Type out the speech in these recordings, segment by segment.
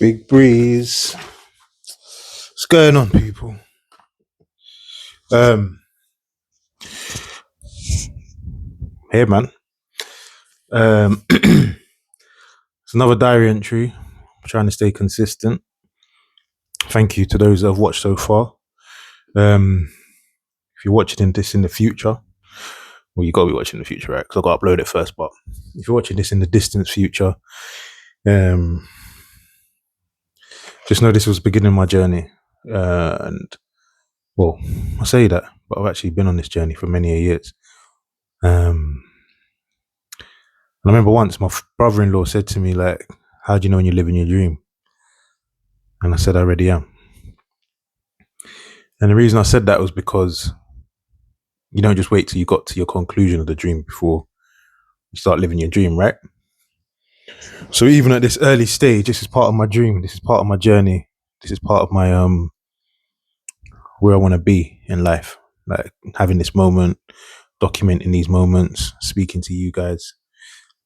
Big breeze. What's going on, people? Um, Hey, man. It's another diary entry. I'm trying to stay consistent. Thank you to those that have watched so far. If you're watching this in the future, well, you got to be watching in the future, right? Because I got to upload it first. But if you're watching this in the distant future, um, just know this was the beginning of my journey. And well, I say that, but I've actually been on this journey for many years. I remember once my brother-in-law said to me, like, how do you know when you're living your dream? And I said, I already am. And the reason I said that was because you don't just wait till you got to your conclusion of the dream before you start living your dream, right? So even at this early stage, this is part of my dream. This is part of my journey. This is part of my where I want to be in life. Like having this moment, documenting these moments, speaking to you guys,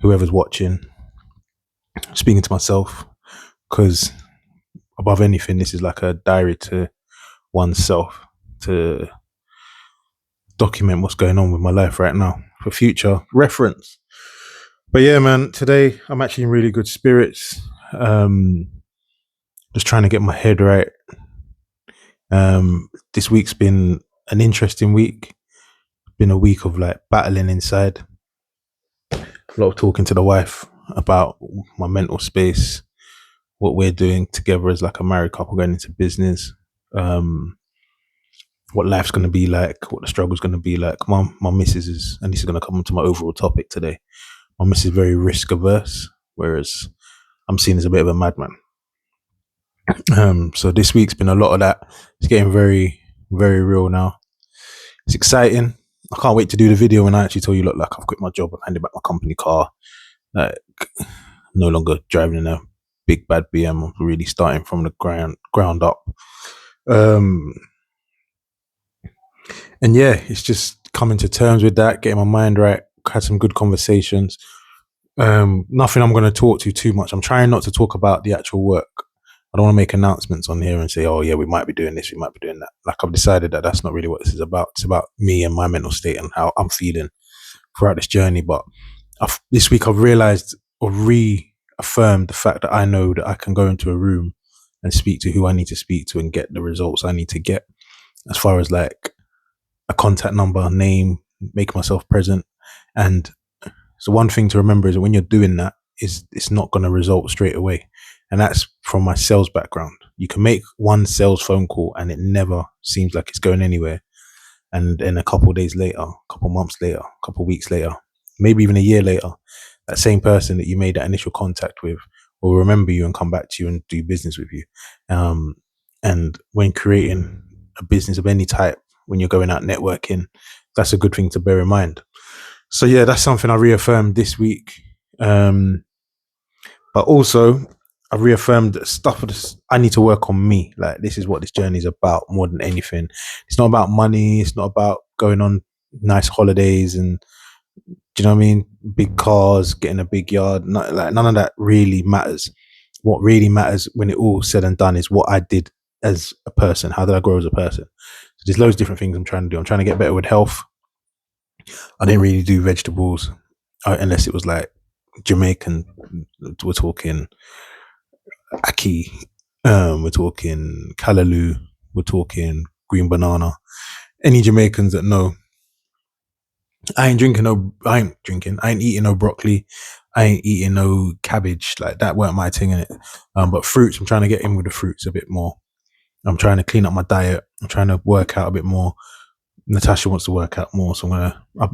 whoever's watching, speaking to myself, because above anything, this is like a diary to oneself to document what's going on with my life right now for future reference. But yeah, man, today I'm actually in really good spirits. Just trying to get my head right. This week's been an interesting week. Been a week of like battling inside. A lot of talking to the wife about my mental space, what we're doing together as like a married couple going into business. What life's going to be like, what the struggle's going to be like. My missus is, and this is going to come into my overall topic today. My missus is very risk averse, whereas I'm seen as a bit of a madman. So this week's been a lot of that. It's getting very, very real now. It's exciting. I can't wait to do the video when I actually tell you, look, like I've quit my job, I've handed back my company car, like no longer driving in a big bad BM. I'm really starting from the ground up. And yeah, it's just coming to terms with that, getting my mind right, had some good conversations. Nothing I'm going to talk to too much. I'm trying not to talk about the actual work. I don't want to make announcements on here and say, oh yeah, we might be doing this, we might be doing that. Like I've decided that that's not really what this is about. It's about me and my mental state and how I'm feeling throughout this journey. But this week I've realized or reaffirmed the fact that I know that I can go into a room and speak to who I need to speak to and get the results I need to get, as far as like a contact number, name, make myself present. And so one thing to remember is that when you're doing that, it's not going to result straight away. And that's from my sales background. You can make one sales phone call and it never seems like it's going anywhere. And then a couple of days later, a couple of months later, a couple of weeks later, maybe even a year later, that same person that you made that initial contact with will remember you and come back to you and do business with you. And when creating a business of any type, when you're going out networking, that's a good thing to bear in mind. So yeah, that's something I reaffirmed this week. But also I reaffirmed that stuff I need to work on me. Like this is what this journey is about more than anything. It's not about money. It's not about going on nice holidays and, do you know what I mean? Big cars, getting a big yard. None of that really matters. What really matters when it all said and done is what I did as a person. How did I grow as a person? So there's loads of different things I'm trying to do. I'm trying to get better with health. I didn't really do vegetables unless it was like Jamaican. We're talking ackee, we're talking callaloo, we're talking green banana. Any Jamaicans that know, I ain't eating no broccoli, I ain't eating no cabbage. Like that weren't my thing in it. But fruits, I'm trying to get in with the fruits a bit more. I'm trying to clean up my diet. I'm trying to work out a bit more. Natasha wants to work out more, so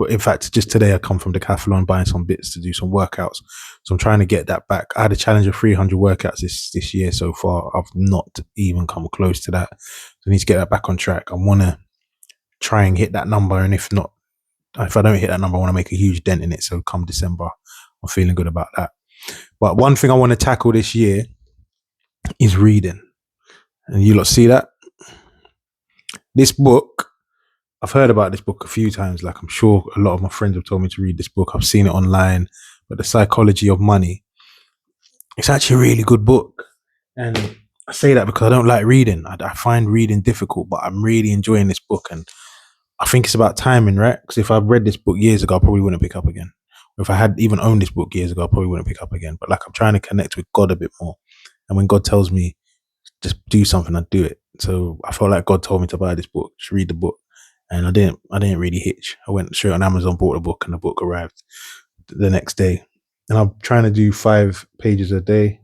in fact, just today I come from Decathlon buying some bits to do some workouts. So I'm trying to get that back. I had a challenge of 300 workouts this year so far. I've not even come close to that. So I need to get that back on track. I want to try and hit that number, and if I don't hit that number, I want to make a huge dent in it. So come December, I'm feeling good about that. But one thing I want to tackle this year is reading. And you lot see that? This book, I've heard about this book a few times. Like I'm sure a lot of my friends have told me to read this book. I've seen it online, but The Psychology of Money. It's actually a really good book. And I say that because I don't like reading. I find reading difficult, but I'm really enjoying this book. And I think it's about timing, right? Because if I'd read this book years ago, I probably wouldn't pick up again. Or if I had even owned this book years ago, I probably wouldn't pick up again. But like, I'm trying to connect with God a bit more. And when God tells me just do something, I do it. So I felt like God told me to buy this book, just read the book. And I didn't really hitch. I went straight on Amazon, bought the book, and the book arrived the next day. And I'm trying to do 5 pages a day,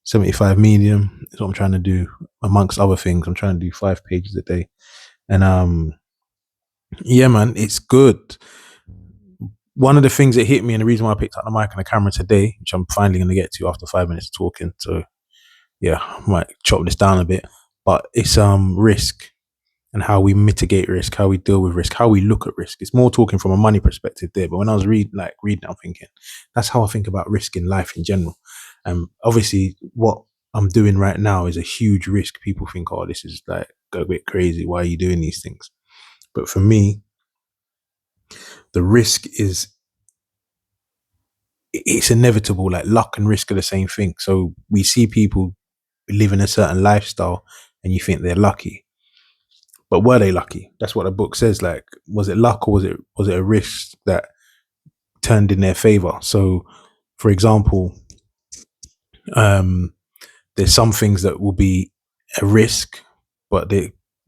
75 medium is what I'm trying to do, amongst other things. I'm trying to do 5 pages a day. And yeah, man, it's good. One of the things that hit me, and the reason why I picked up the mic and the camera today, which I'm finally going to get to after 5 minutes of talking, so yeah, I might chop this down a bit, but it's risk and how we mitigate risk, how we deal with risk, how we look at risk. It's more talking from a money perspective there, but when I was reading, I'm thinking that's how I think about risk in life in general. Obviously, what I'm doing right now is a huge risk. People think, oh, this is like a bit crazy. Why are you doing these things? But for me, the risk is it's inevitable. Like luck and risk are the same thing. So we see people living a certain lifestyle, and you think they're lucky, but were they lucky? That's what the book says. Like, was it luck or was it a risk that turned in their favor? So, for example, um, there's some things that will be a risk, but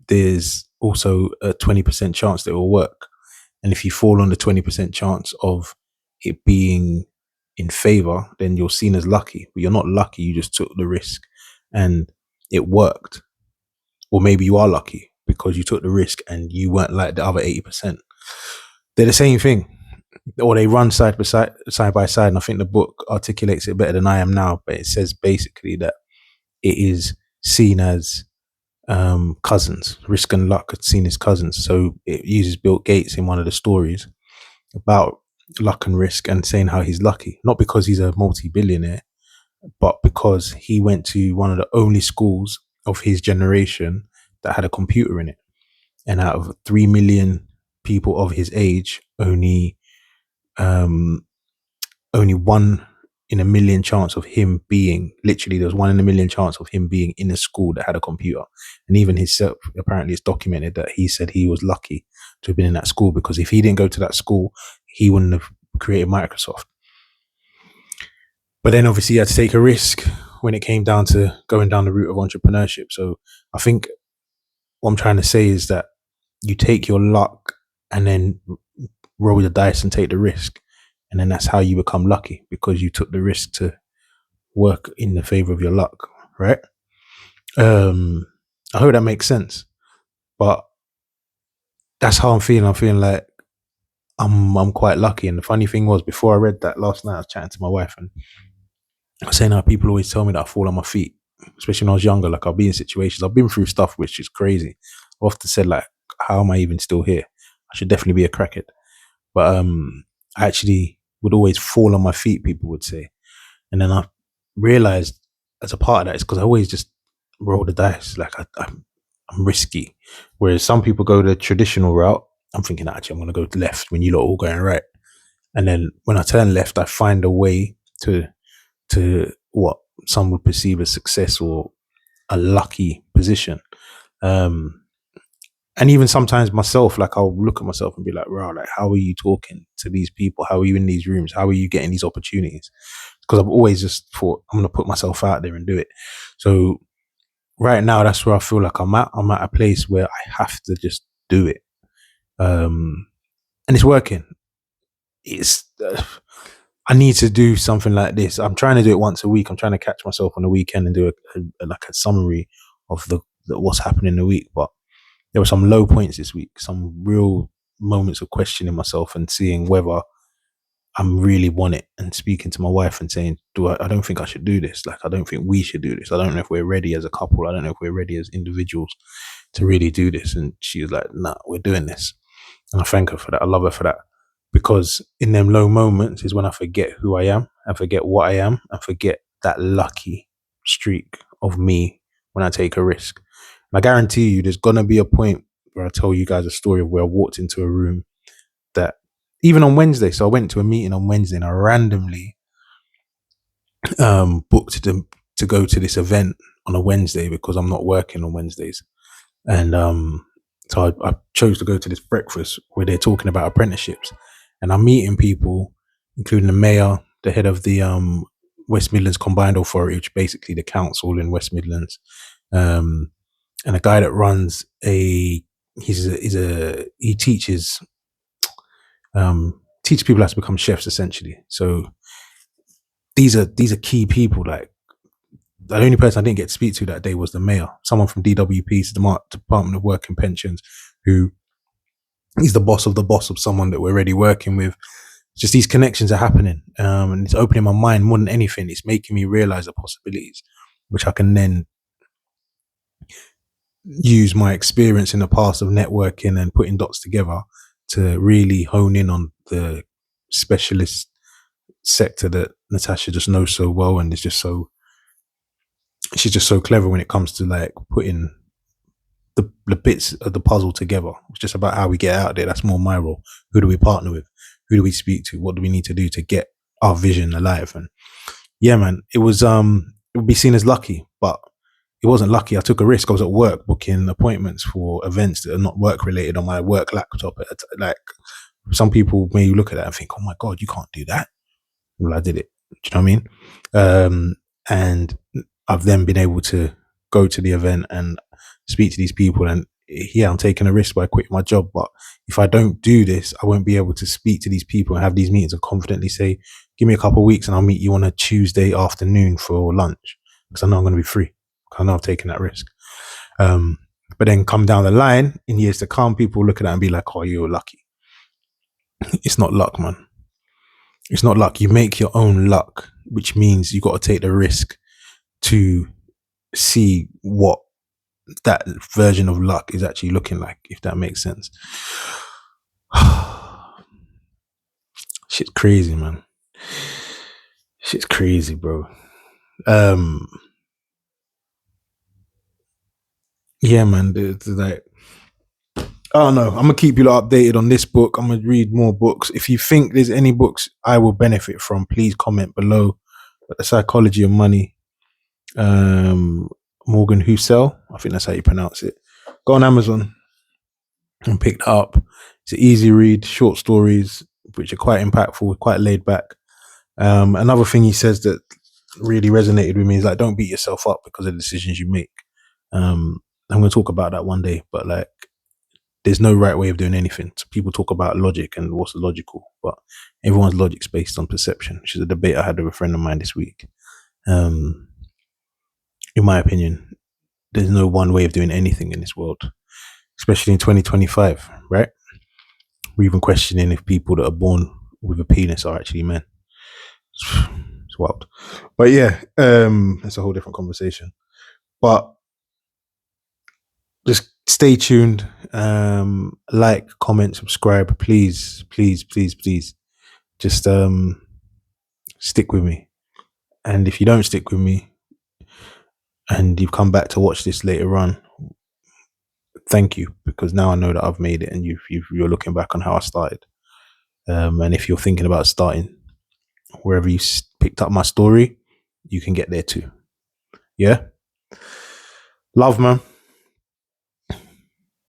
there's also a 20% chance that it will work. And if you fall on the 20% chance of it being in favor, then you're seen as lucky. But you're not lucky. You just took the risk and it worked. Or maybe you are lucky because you took the risk and you weren't like the other 80%. They're the same thing. Or they run side by side. And I think the book articulates it better than I am now. But it says basically that it is seen as cousins. Risk and luck are seen as cousins. So it uses Bill Gates in one of the stories about luck and risk and saying how he's lucky, not because he's a multi-billionaire, but because he went to one of the only schools of his generation that had a computer in it. And out of 3 million people of his age, um, only 1 in a million chance of him being, literally there was 1 in a million chance of him being in a school that had a computer. And even himself, apparently it's documented that he said he was lucky to have been in that school, because if he didn't go to that school, he wouldn't have created Microsoft. But then obviously he had to take a risk when it came down to going down the route of entrepreneurship. So I think what I'm trying to say is that you take your luck and then roll the dice and take the risk. And then that's how you become lucky, because you took the risk to work in the favor of your luck, right? I hope that makes sense. But that's how I'm feeling. I'm feeling like I'm quite lucky. And the funny thing was, before I read that last night, I was chatting to my wife and I was saying how people always tell me that I fall on my feet, especially when I was younger. Like, I'll be in situations, I've been through stuff which is crazy. I've often said, like, how am I even still here? I should definitely be a crackhead. But I actually would always fall on my feet, people would say. And then I realized as a part of that, it's because I always just roll the dice. Like, I'm risky. Whereas some people go the traditional route. I'm thinking, actually, I'm going to go left when you lot are all going right. And then when I turn left, I find a way to what some would perceive as success or a lucky position. Um, and even sometimes myself, like, I'll look at myself and be like, wow, like, how are you talking to these people? How are you in these rooms? How are you getting these opportunities? Because I've always just thought, I'm going to put myself out there and do it. So right now, that's where I feel like I'm at. I'm at a place where I have to just do it. And it's working. It's, I need to do something like this. I'm trying to do it once a week. I'm trying to catch myself on the weekend and do like a summary of the what's happening in the week. But there were some low points this week, some real moments of questioning myself and seeing whether I'm really want it, and speaking to my wife and saying, I don't think I should do this. Like, I don't think we should do this. I don't know if we're ready as a couple. I don't know if we're ready as individuals to really do this. And she was like, nah, we're doing this. And I thank her for that. I love her for that. Because in them low moments is when I forget who I am and forget what I am and forget that lucky streak of me when I take a risk. And I guarantee you, there's going to be a point where I tell you guys a story of where I walked into a room that, even on Wednesday, so I went to a meeting on Wednesday and I randomly booked to go to this event on a Wednesday because I'm not working on Wednesdays. And so I chose to go to this breakfast where they're talking about apprenticeships. And I'm meeting people, including the mayor, the head of the West Midlands Combined Authority, which is basically the council in West Midlands, and a guy that runs he teaches people how to become chefs essentially. So these are key people. Like, the only person I didn't get to speak to that day was the mayor, someone from DWP, the Department of Work and Pensions, who is the boss of someone that we're already working with. Just these connections are happening, and it's opening my mind more than anything. It's making me realize the possibilities, which I can then use my experience in the past of networking and putting dots together to really hone in on the specialist sector that Natasha just knows so well, and she's just so clever when it comes to like putting the bits of the puzzle together. It's just about how we get out there. That's more my role. Who do we partner with? Who do we speak to? What do we need to do to get our vision alive? And yeah, man, it would be seen as lucky, but it wasn't lucky. I took a risk. I was at work booking appointments for events that are not work related on my work laptop. Like, some people may look at that and think, "Oh my God, you can't do that." Well, I did it. Do you know what I mean? And I've then been able to go to the event and speak to these people. And yeah, I'm taking a risk by quitting my job. But if I don't do this, I won't be able to speak to these people and have these meetings and confidently say, "Give me a couple of weeks and I'll meet you on a Tuesday afternoon for lunch," because I know I'm going to be free. I know I've taken that risk. But then come down the line in years to come, people look at that and be like, "Oh, you're lucky." It's not luck, man. It's not luck. You make your own luck, which means you got to take the risk to see what that version of luck is actually looking like, if that makes sense. Shit's crazy, man. Shit's crazy, bro. Yeah, man. Like, I don't know. I'm gonna keep you updated on this book. I'm gonna read more books. If you think there's any books I will benefit from, please comment below. The Psychology of Money, Morgan Housel, I think that's how you pronounce it. Go on Amazon and pick that up. It's an easy read, short stories which are quite impactful, quite laid back. Another thing he says that really resonated with me is like, don't beat yourself up because of the decisions you make. I'm going to talk about that one day, but like, there's no right way of doing anything. So people talk about logic and what's logical, but everyone's logic's based on perception, which is a debate I had with a friend of mine this week. In my opinion, there's no one way of doing anything in this world, especially in 2025, right? We're even questioning if people that are born with a penis are actually men. It's wild. But yeah, that's a whole different conversation. But just stay tuned. Like, comment, subscribe, please, please, please, please. Just stick with me. And if you don't stick with me and you've come back to watch this later on, thank you, because now I know that I've made it and you're looking back on how I started. And if you're thinking about starting wherever you picked up my story, you can get there too. Yeah. Love, man.